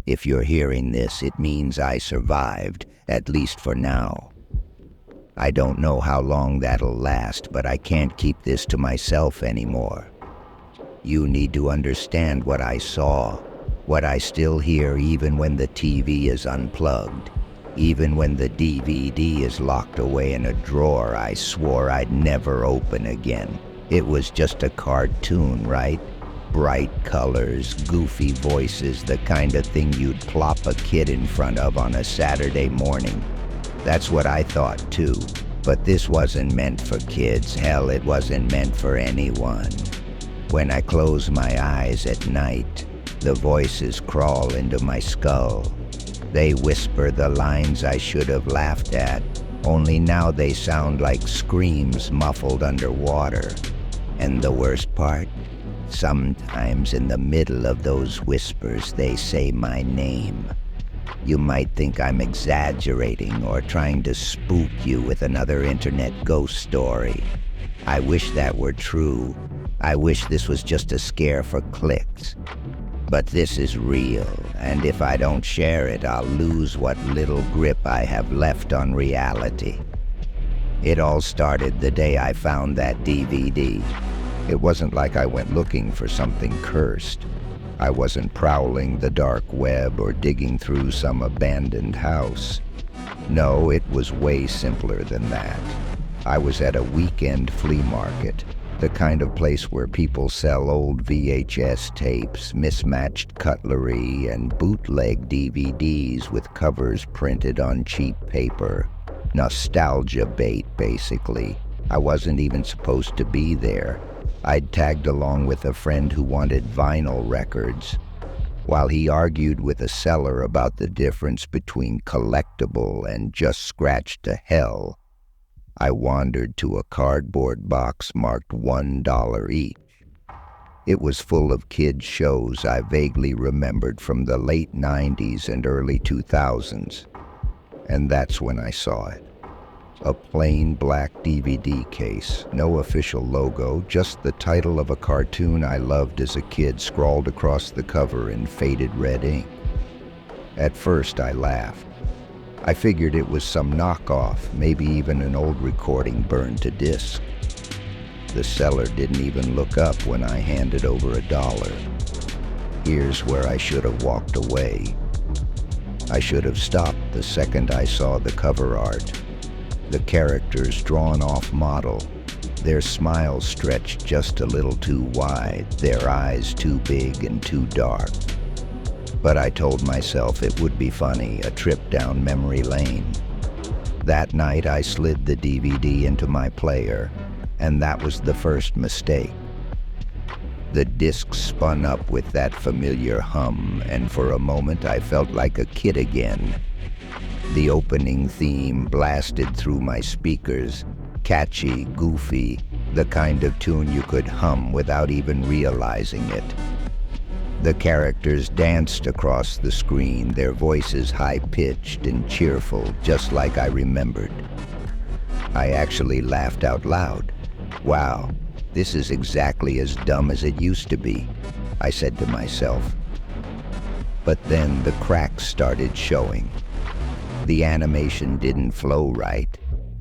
If you're hearing this, it means I survived, at least for now. I don't know how long that'll last, but I can't keep this to myself anymore. You need to understand what I saw, what I still hear even when the TV is unplugged, even when the DVD is locked away in a drawer I swore I'd never open again. It was just a cartoon, right? Bright colors, goofy voices, the kind of thing you'd plop a kid in front of on a Saturday morning. That's what I thought too, but this wasn't meant for kids. Hell, it wasn't meant for anyone. When I close my eyes at night, the voices crawl into my skull. They whisper the lines I should have laughed at, only now they sound like screams muffled underwater. And the worst part? Sometimes in the middle of those whispers, they say my name. You might think I'm exaggerating or trying to spook you with another internet ghost story. I wish that were true. I wish this was just a scare for clicks. But this is real, and if I don't share it, I'll lose what little grip I have left on reality. It all started the day I found that DVD. It wasn't like I went looking for something cursed. I wasn't prowling the dark web or digging through some abandoned house. No, it was way simpler than that. I was at a weekend flea market, the kind of place where people sell old VHS tapes, mismatched cutlery, and bootleg DVDs with covers printed on cheap paper. Nostalgia bait, basically. I wasn't even supposed to be there. I'd tagged along with a friend who wanted vinyl records. While he argued with a seller about the difference between collectible and just scratched to hell, I wandered to a cardboard box marked $1 each. It was full of kids' shows I vaguely remembered from the late 90s and early 2000s. And that's when I saw it. A plain black DVD case, no official logo, just the title of a cartoon I loved as a kid scrawled across the cover in faded red ink. At first I laughed. I figured it was some knockoff, maybe even an old recording burned to disc. The seller didn't even look up when I handed over $1. Here's where I should have walked away. I should have stopped the second I saw the cover art. The characters drawn off model, their smiles stretched just a little too wide, their eyes too big and too dark. But I told myself it would be funny, a trip down memory lane. That night I slid the DVD into my player, and that was the first mistake. The disc spun up with that familiar hum, and for a moment I felt like a kid again. The opening theme blasted through my speakers, catchy, goofy, the kind of tune you could hum without even realizing it. The characters danced across the screen, their voices high-pitched and cheerful, just like I remembered. I actually laughed out loud. Wow, this is exactly as dumb as it used to be, I said to myself. But then the cracks started showing. The animation didn't flow right.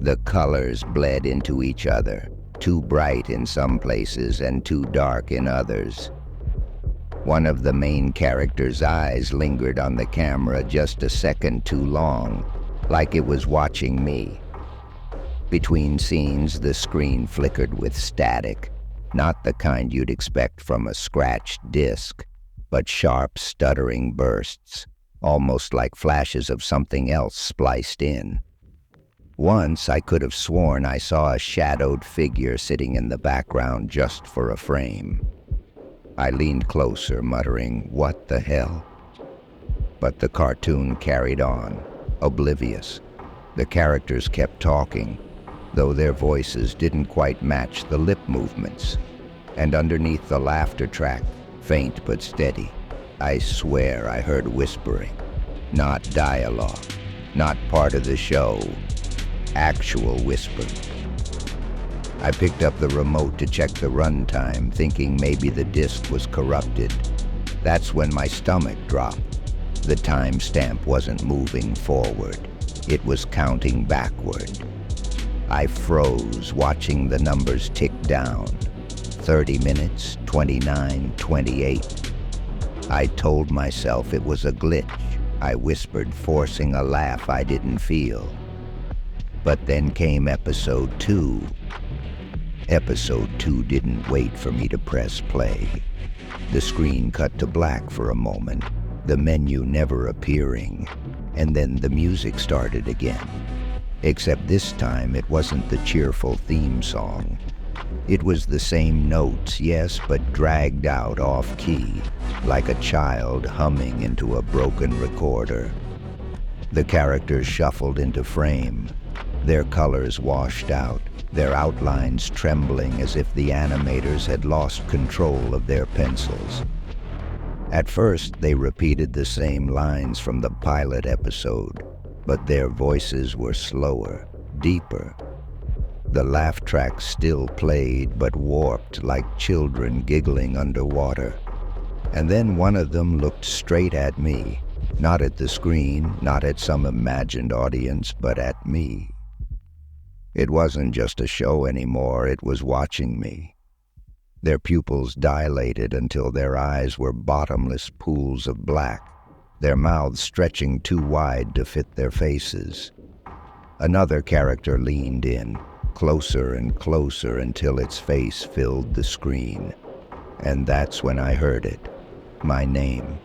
The colors bled into each other, too bright in some places and too dark in others. One of the main character's eyes lingered on the camera just a second too long, like it was watching me. Between scenes, the screen flickered with static, not the kind you'd expect from a scratched disc, but sharp, stuttering bursts, almost like flashes of something else spliced in. Once I could have sworn I saw a shadowed figure sitting in the background just for a frame. I leaned closer, muttering, "What the hell?" But the cartoon carried on, oblivious. The characters kept talking, though their voices didn't quite match the lip movements. And underneath the laughter track, faint but steady, I swear I heard whispering. Not dialogue, not part of the show, actual whispering. I picked up the remote to check the runtime, thinking maybe the disc was corrupted. That's when my stomach dropped. The timestamp wasn't moving forward. It was counting backward. I froze, watching the numbers tick down. 30 minutes, 29, 28. I told myself it was a glitch. I whispered, forcing a laugh I didn't feel. But then came episode 2. Episode 2 didn't wait for me to press play. The screen cut to black for a moment, the menu never appearing, and then the music started again. Except this time it wasn't the cheerful theme song. It was the same notes, yes, but dragged out off-key, like a child humming into a broken recorder. The characters shuffled into frame, their colors washed out, their outlines trembling as if the animators had lost control of their pencils. At first, they repeated the same lines from the pilot episode, but their voices were slower, deeper. The laugh track still played, but warped like children giggling underwater. And then one of them looked straight at me, not at the screen, not at some imagined audience, but at me. It wasn't just a show anymore, it was watching me. Their pupils dilated until their eyes were bottomless pools of black, their mouths stretching too wide to fit their faces. Another character leaned in, closer and closer until its face filled the screen. And that's when I heard it, my name,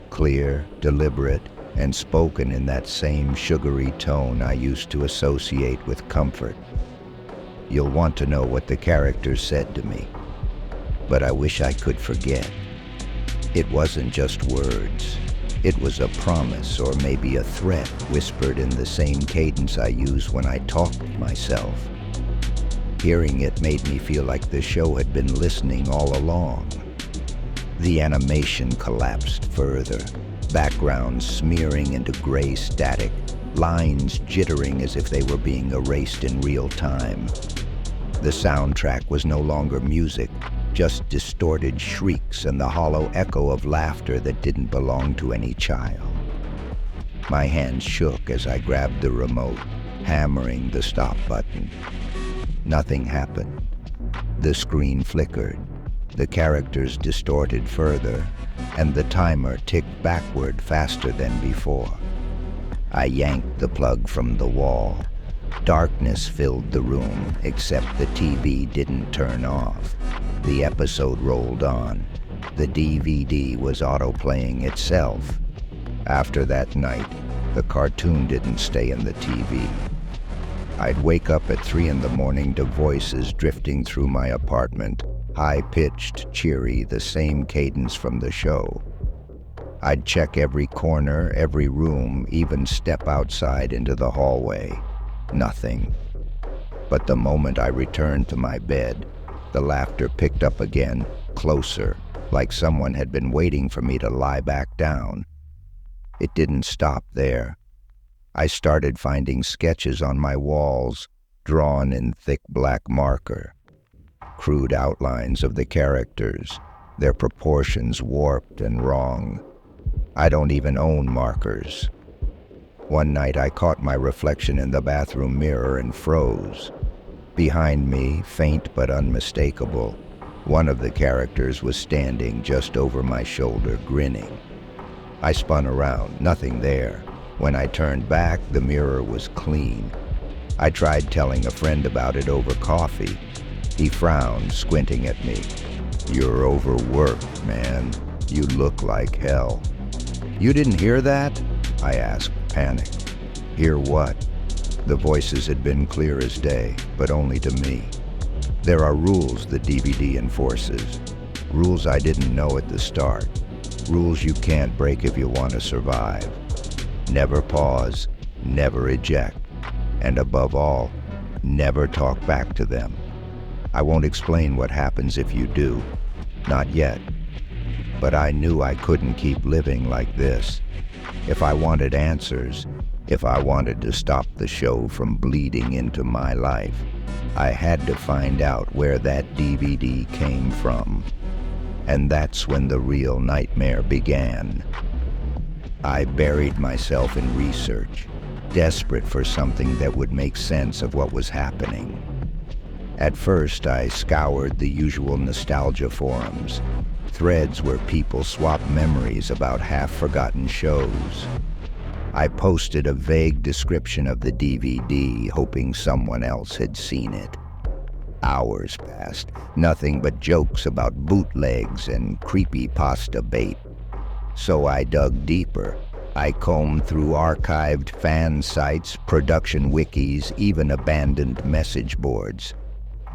clear, deliberate, and spoken in that same sugary tone I used to associate with comfort. You'll want to know what the characters said to me, but I wish I could forget. It wasn't just words. It was a promise, or maybe a threat, whispered in the same cadence I use when I talk to myself. Hearing it made me feel like the show had been listening all along. The animation collapsed further, backgrounds smearing into gray static, lines jittering as if they were being erased in real time. The soundtrack was no longer music, just distorted shrieks and the hollow echo of laughter that didn't belong to any child. My hands shook as I grabbed the remote, hammering the stop button. Nothing happened. The screen flickered, the characters distorted further, and the timer ticked backward faster than before. I yanked the plug from the wall. Darkness filled the room, except the TV didn't turn off. The episode rolled on. The DVD was autoplaying itself. After that night, the cartoon didn't stay in the TV. I'd wake up at 3 a.m. to voices drifting through my apartment, high-pitched, cheery, the same cadence from the show. I'd check every corner, every room, even step outside into the hallway. Nothing. But the moment I returned to my bed, the laughter picked up again, closer, like someone had been waiting for me to lie back down. It didn't stop there. I started finding sketches on my walls, drawn in thick black marker. Crude outlines of the characters, their proportions warped and wrong. I don't even own markers. One night I caught my reflection in the bathroom mirror and froze. Behind me, faint but unmistakable, one of the characters was standing just over my shoulder, grinning. I spun around, nothing there. When I turned back, the mirror was clean. I tried telling a friend about it over coffee. He frowned, squinting at me. "You're overworked, man. You look like hell." "You didn't hear that?" I asked, panicked. "Hear what?" The voices had been clear as day, but only to me. There are rules the DVD enforces. Rules I didn't know at the start. Rules you can't break if you want to survive. Never pause, never eject, and above all, never talk back to them. I won't explain what happens if you do. Not yet. But I knew I couldn't keep living like this. If I wanted answers, if I wanted to stop the show from bleeding into my life, I had to find out where that DVD came from. And that's when the real nightmare began. I buried myself in research, desperate for something that would make sense of what was happening. At first, I scoured the usual nostalgia forums, threads where people swap memories about half-forgotten shows. I posted a vague description of the DVD, hoping someone else had seen it. Hours passed, nothing but jokes about bootlegs and creepypasta bait. So I dug deeper. I combed through archived fan sites, production wikis, even abandoned message boards.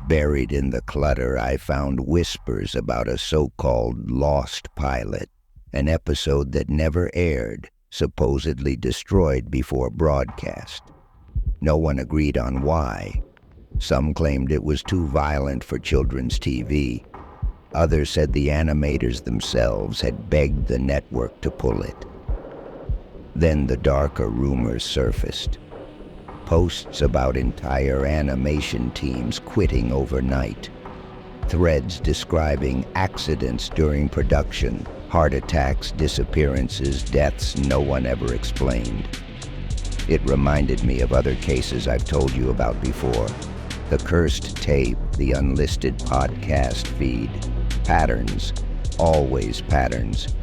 Buried in the clutter, I found whispers about a so-called lost pilot, an episode that never aired, supposedly destroyed before broadcast. No one agreed on why. Some claimed it was too violent for children's TV. Others said the animators themselves had begged the network to pull it. Then the darker rumors surfaced. Posts about entire animation teams quitting overnight. Threads describing accidents during production, heart attacks, disappearances, deaths no one ever explained. It reminded me of other cases I've told you about before. The cursed tape, the unlisted podcast feed. Patterns, always patterns.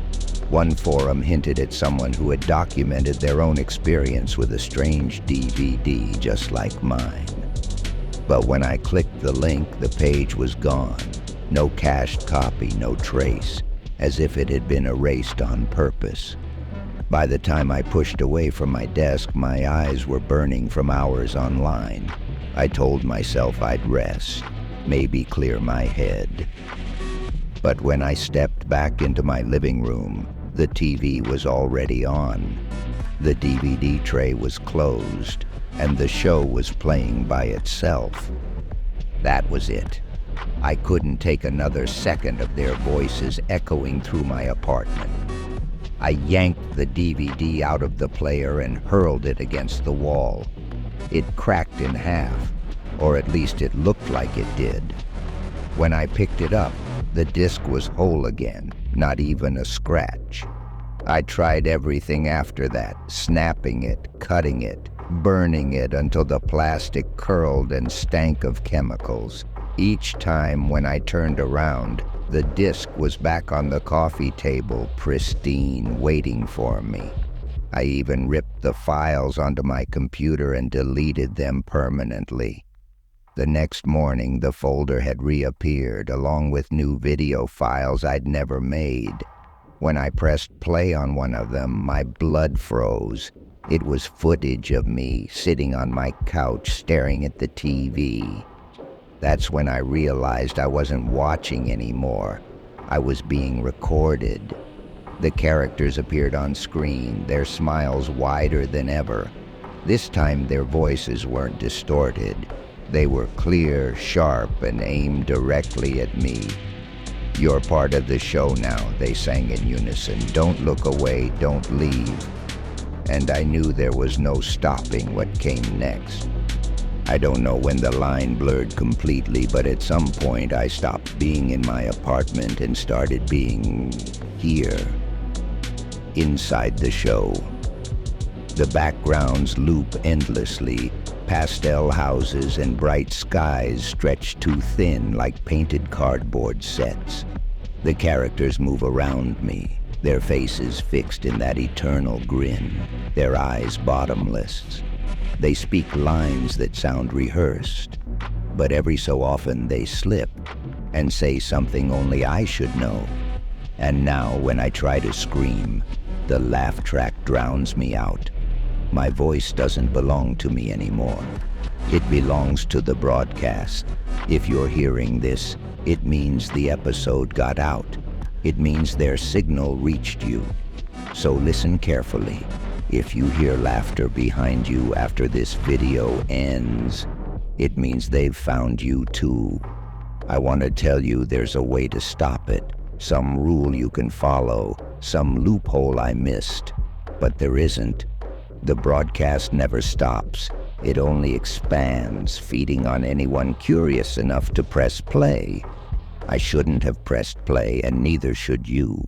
One forum hinted at someone who had documented their own experience with a strange DVD just like mine. But when I clicked the link, the page was gone. No cached copy, no trace, as if it had been erased on purpose. By the time I pushed away from my desk, my eyes were burning from hours online. I told myself I'd rest, maybe clear my head. But when I stepped back into my living room, the TV was already on. The DVD tray was closed, and the show was playing by itself. That was it. I couldn't take another second of their voices echoing through my apartment. I yanked the DVD out of the player and hurled it against the wall. It cracked in half, or at least it looked like it did. When I picked it up, the disc was whole again, not even a scratch. I tried everything after that, snapping it, cutting it, burning it until the plastic curled and stank of chemicals. Each time when I turned around, the disc was back on the coffee table, pristine, waiting for me. I even ripped the files onto my computer and deleted them permanently. The next morning, the folder had reappeared, along with new video files I'd never made. When I pressed play on one of them, my blood froze. It was footage of me sitting on my couch staring at the TV. That's when I realized I wasn't watching anymore. I was being recorded. The characters appeared on screen, their smiles wider than ever. This time their voices weren't distorted. They were clear, sharp, and aimed directly at me. "You're part of the show now," they sang in unison. "Don't look away, don't leave." And I knew there was no stopping what came next. I don't know when the line blurred completely, but at some point I stopped being in my apartment and started being here, inside the show. The backgrounds loop endlessly. Pastel houses and bright skies stretch too thin like painted cardboard sets. The characters move around me, their faces fixed in that eternal grin, their eyes bottomless. They speak lines that sound rehearsed, but every so often they slip and say something only I should know. And now when I try to scream, the laugh track drowns me out. My voice doesn't belong to me anymore. It belongs to the broadcast. If you're hearing this, it means the episode got out. It means their signal reached you. So listen carefully. If you hear laughter behind you after this video ends, it means they've found you too. I want to tell you there's a way to stop it, some rule you can follow, some loophole I missed. But there isn't. The broadcast never stops. It only expands, feeding on anyone curious enough to press play. I shouldn't have pressed play, and neither should you.